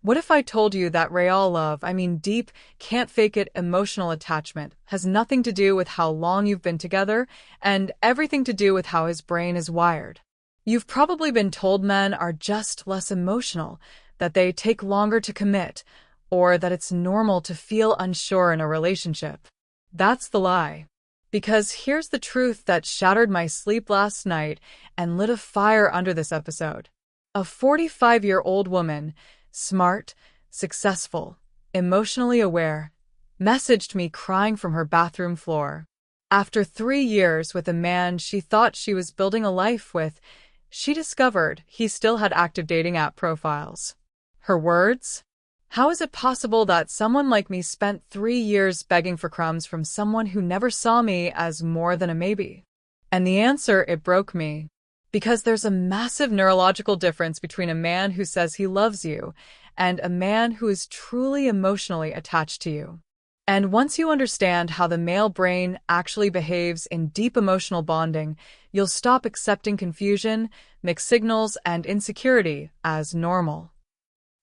What if I told you that real love, deep, can't fake it emotional attachment, has nothing to do with how long you've been together and everything to do with how his brain is wired? You've probably been told men are just less emotional, that they take longer to commit, or that it's normal to feel unsure in a relationship. That's the lie. Because here's the truth that shattered my sleep last night and lit a fire under this episode. A 45-year-old woman, smart, successful, emotionally aware, messaged me crying from her bathroom floor. After 3 years with a man she thought she was building a life with, she discovered he still had active dating app profiles. Her words? How is it possible that someone like me spent 3 years begging for crumbs from someone who never saw me as more than a maybe? And the answer, it broke me. Because there's a massive neurological difference between a man who says he loves you and a man who is truly emotionally attached to you. And once you understand how the male brain actually behaves in deep emotional bonding, you'll stop accepting confusion, mixed signals, and insecurity as normal.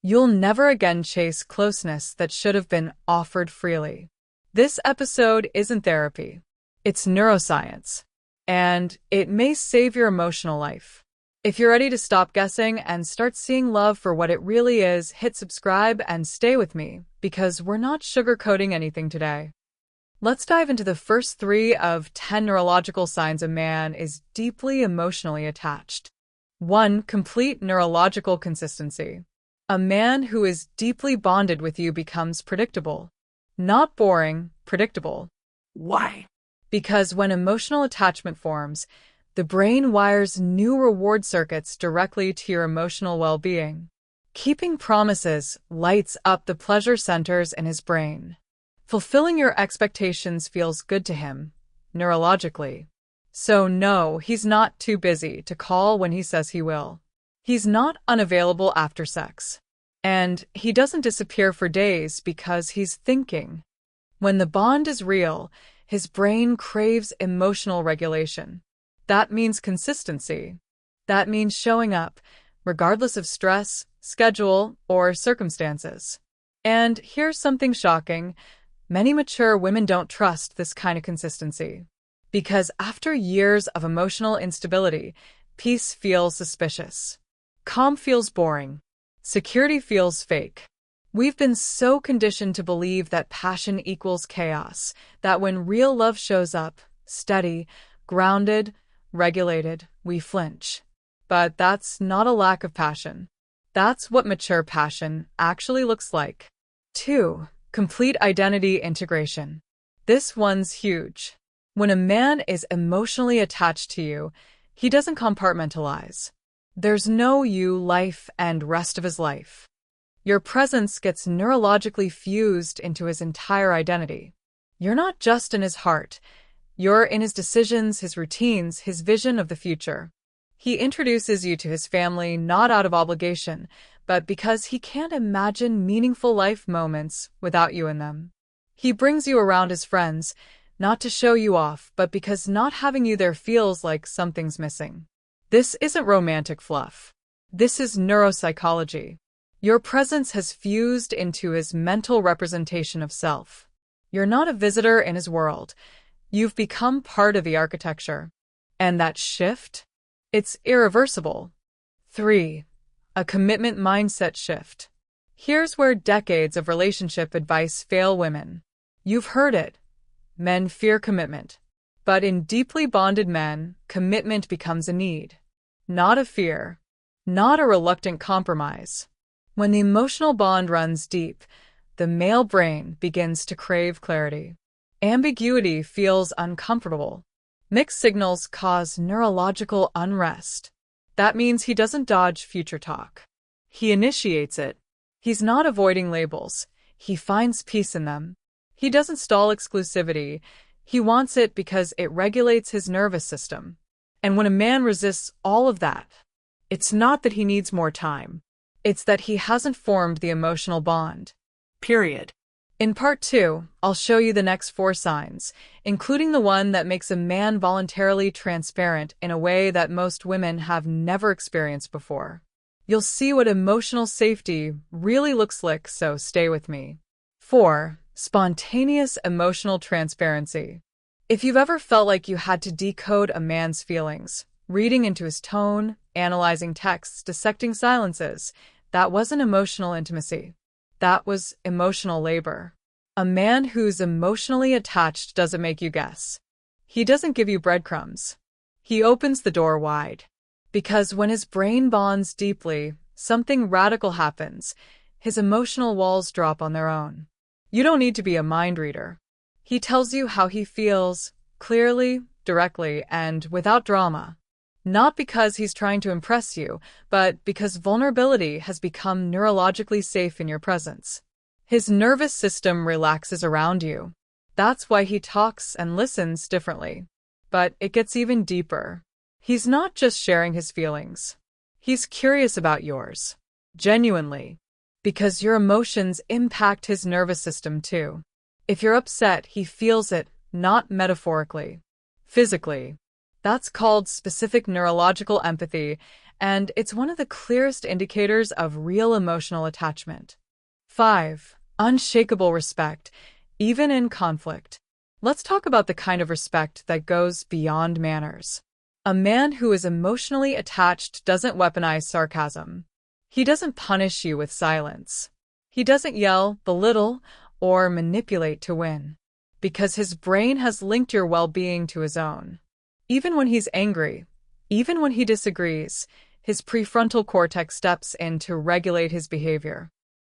You'll never again chase closeness that should have been offered freely. This episode isn't therapy. It's neuroscience. And it may save your emotional life. If you're ready to stop guessing and start seeing love for what it really is, hit subscribe and stay with me, because we're not sugarcoating anything today. Let's dive into the first 3 of 10 neurological signs a man is deeply emotionally attached. 1. Complete neurological consistency. A man who is deeply bonded with you becomes predictable. Not boring, predictable. Why? Because when emotional attachment forms, the brain wires new reward circuits directly to your emotional well-being. Keeping promises lights up the pleasure centers in his brain. Fulfilling your expectations feels good to him, neurologically. So no, he's not too busy to call when he says he will. He's not unavailable after sex. And he doesn't disappear for days because he's thinking. When the bond is real, his brain craves emotional regulation. That means consistency. That means showing up, regardless of stress, schedule, or circumstances. And here's something shocking. Many mature women don't trust this kind of consistency. Because after years of emotional instability, peace feels suspicious. Calm feels boring. Security feels fake. We've been so conditioned to believe that passion equals chaos, that when real love shows up, steady, grounded, regulated, we flinch. But that's not a lack of passion. That's what mature passion actually looks like. 2. Complete identity integration. This one's huge. When a man is emotionally attached to you, he doesn't compartmentalize. There's no you life and rest of his life. Your presence gets neurologically fused into his entire identity. You're not just in his heart. You're in his decisions, his routines, his vision of the future. He introduces you to his family not out of obligation, but because he can't imagine meaningful life moments without you in them. He brings you around his friends, not to show you off, but because not having you there feels like something's missing. This isn't romantic fluff. This is neuropsychology. Your presence has fused into his mental representation of self. You're not a visitor in his world. You've become part of the architecture. And that shift? It's irreversible. 3. A commitment mindset shift. Here's where decades of relationship advice fail women. You've heard it. Men fear commitment. But in deeply bonded men, commitment becomes a need. Not a fear. Not a reluctant compromise. When the emotional bond runs deep, the male brain begins to crave clarity. Ambiguity feels uncomfortable. Mixed signals cause neurological unrest. That means he doesn't dodge future talk. He initiates it. He's not avoiding labels. He finds peace in them. He doesn't stall exclusivity. He wants it because it regulates his nervous system. And when a man resists all of that, it's not that he needs more time. It's that he hasn't formed the emotional bond. Period. In part 2, I'll show you the next 4 signs, including the one that makes a man voluntarily transparent in a way that most women have never experienced before. You'll see what emotional safety really looks like, so stay with me. 4. Spontaneous emotional transparency. If you've ever felt like you had to decode a man's feelings, reading into his tone, analyzing texts, dissecting silences, that wasn't emotional intimacy. That was emotional labor. A man who's emotionally attached doesn't make you guess. He doesn't give you breadcrumbs. He opens the door wide. Because when his brain bonds deeply, something radical happens. His emotional walls drop on their own. You don't need to be a mind reader. He tells you how he feels, clearly, directly, and without drama. Not because he's trying to impress you, but because vulnerability has become neurologically safe in your presence. His nervous system relaxes around you. That's why he talks and listens differently. But it gets even deeper. He's not just sharing his feelings. He's curious about yours. Genuinely. Because your emotions impact his nervous system too. If you're upset, he feels it, not metaphorically. Physically. That's called specific neurological empathy, and it's one of the clearest indicators of real emotional attachment. 5. Unshakable respect, even in conflict. Let's talk about the kind of respect that goes beyond manners. A man who is emotionally attached doesn't weaponize sarcasm. He doesn't punish you with silence. He doesn't yell, belittle, or manipulate to win. Because his brain has linked your well-being to his own. Even when he's angry, even when he disagrees, his prefrontal cortex steps in to regulate his behavior.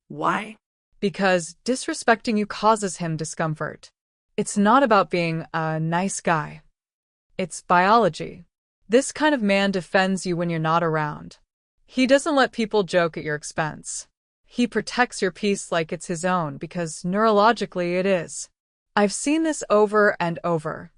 Why? Because disrespecting you causes him discomfort. It's not about being a nice guy. It's biology. This kind of man defends you when you're not around. He doesn't let people joke at your expense. He protects your peace like it's his own because neurologically it is. I've seen this over and over.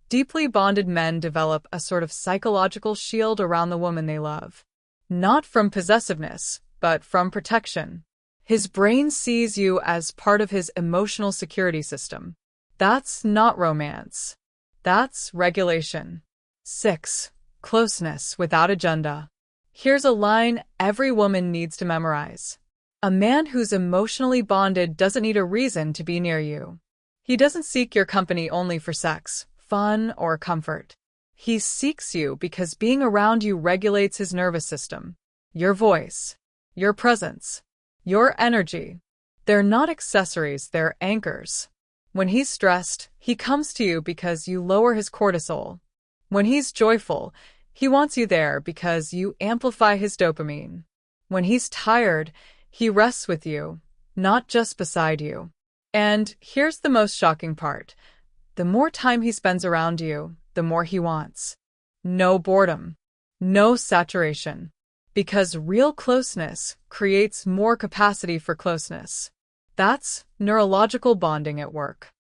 Deeply bonded men develop a sort of psychological shield around the woman they love. Not from possessiveness, but from protection. His brain sees you as part of his emotional security system. That's not romance. That's regulation. 6. Closeness without agenda. Here's a line every woman needs to memorize. A man who's emotionally bonded doesn't need a reason to be near you. He doesn't seek your company only for sex, fun, or comfort. He seeks you because being around you regulates his nervous system. Your voice, your presence, your energy. They're not accessories, they're anchors. When he's stressed, he comes to you because you lower his cortisol. When he's joyful, he wants you there because you amplify his dopamine. When he's tired, he rests with you, not just beside you. And here's the most shocking part. The more time he spends around you, the more he wants. No boredom. No saturation. Because real closeness creates more capacity for closeness. That's neurological bonding at work.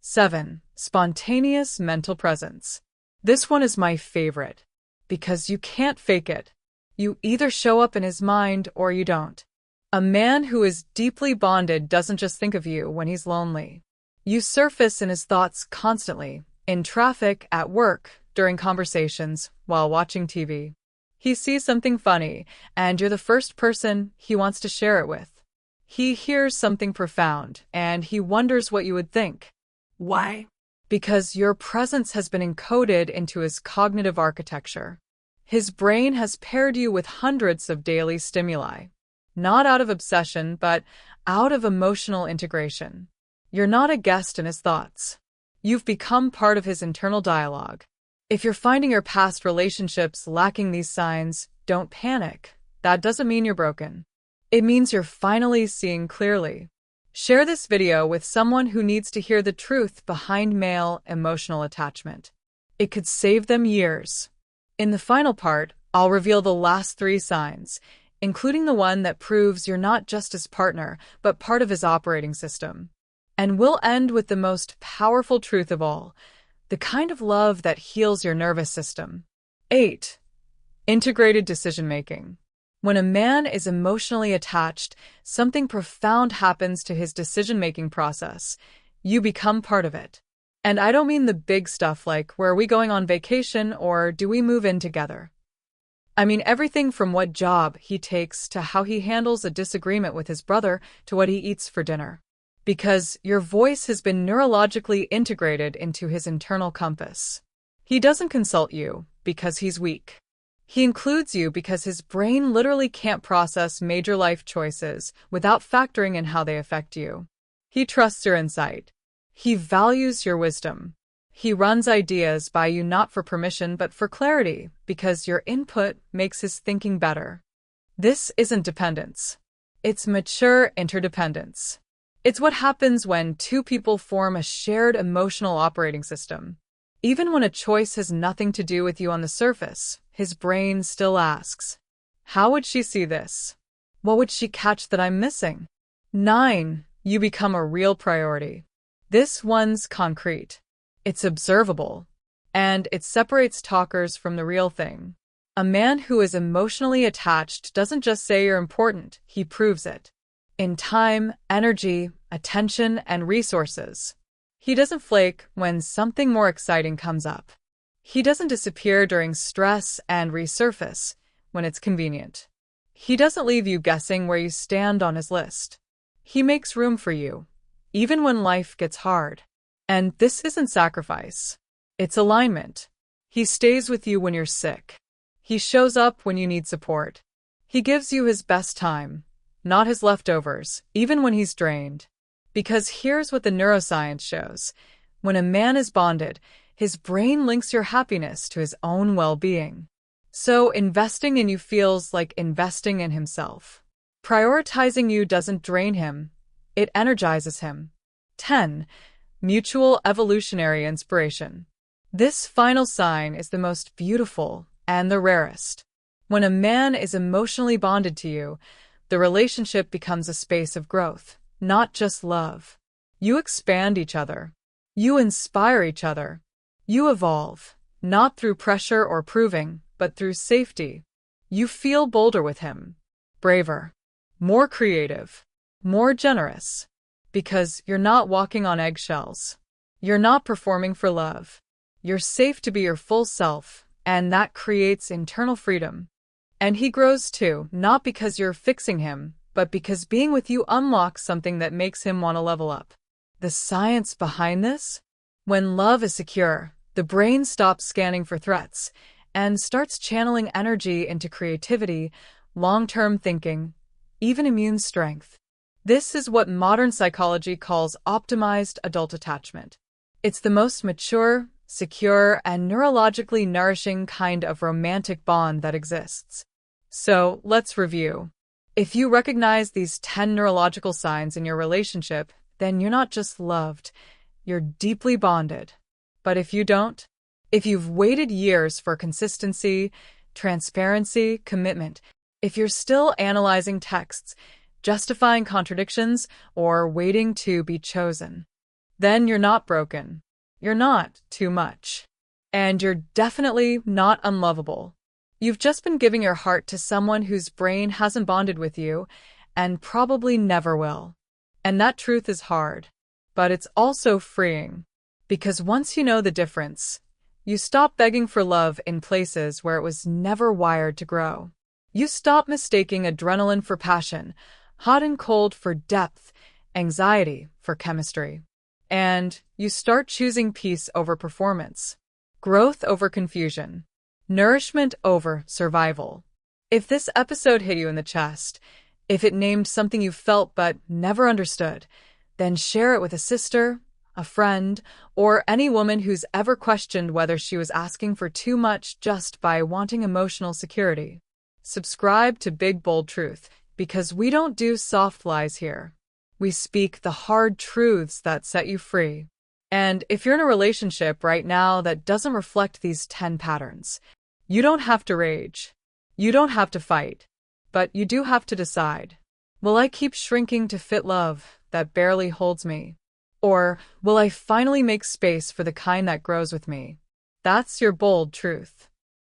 7. Spontaneous mental presence. This one is my favorite. Because you can't fake it. You either show up in his mind or you don't. A man who is deeply bonded doesn't just think of you when he's lonely. You surface in his thoughts constantly, in traffic, at work, during conversations, while watching TV. He sees something funny, and you're the first person he wants to share it with. He hears something profound, and he wonders what you would think. Why? Because your presence has been encoded into his cognitive architecture. His brain has paired you with hundreds of daily stimuli. Not out of obsession, but out of emotional integration. You're not a guest in his thoughts. You've become part of his internal dialogue. If you're finding your past relationships lacking these signs, don't panic. That doesn't mean you're broken. It means you're finally seeing clearly. Share this video with someone who needs to hear the truth behind male emotional attachment. It could save them years. In the final part, I'll reveal the last 3 signs, including the one that proves you're not just his partner, but part of his operating system. And we'll end with the most powerful truth of all, the kind of love that heals your nervous system. 8. Integrated decision-making. When a man is emotionally attached, something profound happens to his decision-making process. You become part of it. And I don't mean the big stuff like, where are we going on vacation or do we move in together? I mean, everything from what job he takes to how he handles a disagreement with his brother to what he eats for dinner. Because your voice has been neurologically integrated into his internal compass. He doesn't consult you because he's weak. He includes you because his brain literally can't process major life choices without factoring in how they affect you. He trusts your insight. He values your wisdom. He runs ideas by you not for permission but for clarity, because your input makes his thinking better. This isn't dependence. It's mature interdependence. It's what happens when two people form a shared emotional operating system. Even when a choice has nothing to do with you on the surface, his brain still asks, how would she see this? What would she catch that I'm missing? 9. You become a real priority. This one's concrete. It's observable. And it separates talkers from the real thing. A man who is emotionally attached doesn't just say you're important, he proves it. In time, energy, attention, and resources. He doesn't flake when something more exciting comes up. He doesn't disappear during stress and resurface when it's convenient. He doesn't leave you guessing where you stand on his list. He makes room for you, even when life gets hard. And this isn't sacrifice. It's alignment. He stays with you when you're sick. He shows up when you need support. He gives you his best time, not his leftovers, even when he's drained. Because here's what the neuroscience shows. When a man is bonded, his brain links your happiness to his own well-being. So investing in you feels like investing in himself. Prioritizing you doesn't drain him, it energizes him. 10. Mutual evolutionary inspiration. This final sign is the most beautiful and the rarest. When a man is emotionally bonded to you, the relationship becomes a space of growth, not just love. You expand each other. You inspire each other. You evolve, not through pressure or proving, but through safety. You feel bolder with him, braver, more creative, more generous. Because you're not walking on eggshells. You're not performing for love. You're safe to be your full self, and that creates internal freedom. And he grows too, not because you're fixing him, but because being with you unlocks something that makes him want to level up. The science behind this? When love is secure, the brain stops scanning for threats and starts channeling energy into creativity, long-term thinking, even immune strength. This is what modern psychology calls optimized adult attachment. It's the most mature, secure, and neurologically nourishing kind of romantic bond that exists. So, let's review. If you recognize these 10 neurological signs in your relationship, then you're not just loved, you're deeply bonded. But if you don't, if you've waited years for consistency, transparency, commitment, if you're still analyzing texts, justifying contradictions, or waiting to be chosen, then you're not broken. You're not too much. And you're definitely not unlovable. You've just been giving your heart to someone whose brain hasn't bonded with you and probably never will. And that truth is hard, but it's also freeing. Because once you know the difference, you stop begging for love in places where it was never wired to grow. You stop mistaking adrenaline for passion, hot and cold for depth, anxiety for chemistry. And you start choosing peace over performance, growth over confusion, nourishment over survival. If this episode hit you in the chest, if it named something you felt but never understood, then share it with a sister, a friend, or any woman who's ever questioned whether she was asking for too much just by wanting emotional security. Subscribe to Big Bold Truth, because we don't do soft lies here. We speak the hard truths that set you free. And if you're in a relationship right now that doesn't reflect these 10 patterns, you don't have to rage. You don't have to fight. But you do have to decide. Will I keep shrinking to fit love that barely holds me? Or will I finally make space for the kind that grows with me? That's your bold truth.